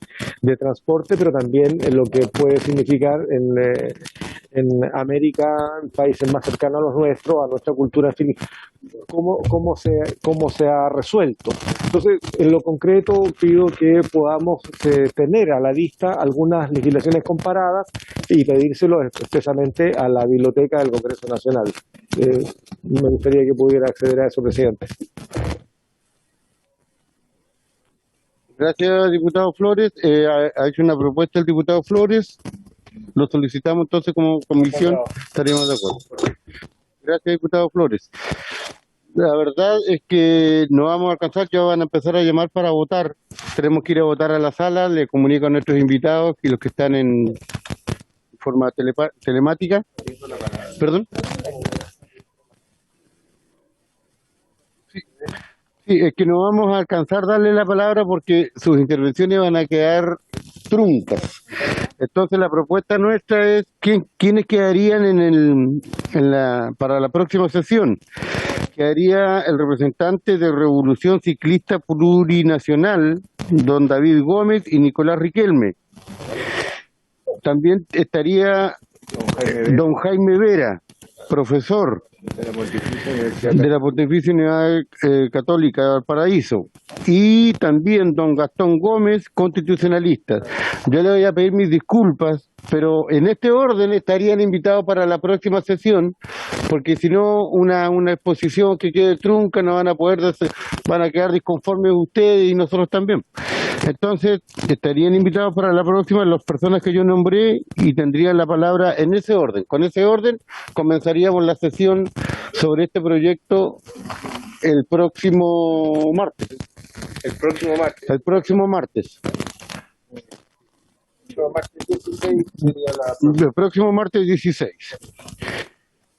transporte, pero también en lo que puede significar en América, países más cercanos a los nuestros, a nuestra cultura, en fin, cómo se ha resuelto. Entonces, en lo concreto, pido que podamos tener a la vista algunas legislaciones comparadas y pedírselo expresamente a la Biblioteca del Congreso Nacional. Me gustaría que pudiera acceder a eso, presidente. Gracias, diputado Flores. Ha hecho una propuesta el diputado Flores. Lo solicitamos entonces como comisión. Estaríamos de acuerdo. Gracias, diputado Flores. La verdad es que no vamos a alcanzar, ya van a empezar a llamar para votar. Tenemos que ir a votar a la sala, le comunico a nuestros invitados y los que están en forma telemática. ¿Perdón? Sí, es que no vamos a alcanzar a darle la palabra porque sus intervenciones van a quedar truncas. Entonces la propuesta nuestra es quiénes quedarían para la próxima sesión. Quedaría el representante de Revolución Ciclista Plurinacional, don David Gómez y Nicolás Riquelme. También estaría don Jaime Vera, profesor de la Pontificia Universidad Católica de Valparaíso, y también don Gastón Gómez, constitucionalista. Yo le voy a pedir mis disculpas, pero en este orden estarían invitados para la próxima sesión, porque si no, una exposición que quede trunca, no van a poder, van a quedar disconformes ustedes y nosotros también. Entonces, estarían invitados para la próxima las personas que yo nombré y tendrían la palabra en ese orden. Con ese orden comenzaríamos la sesión sobre este proyecto el próximo martes. El próximo martes. El próximo martes 16.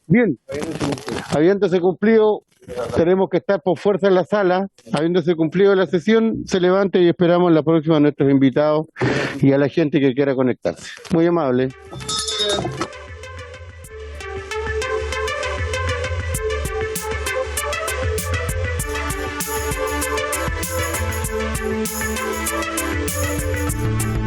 Bien, habiéndose cumplido, tenemos que estar por fuerza en la sala. Habiéndose cumplido la sesión, se levanta y esperamos la próxima a nuestros invitados y a la gente que quiera conectarse. Muy amable. Thank you.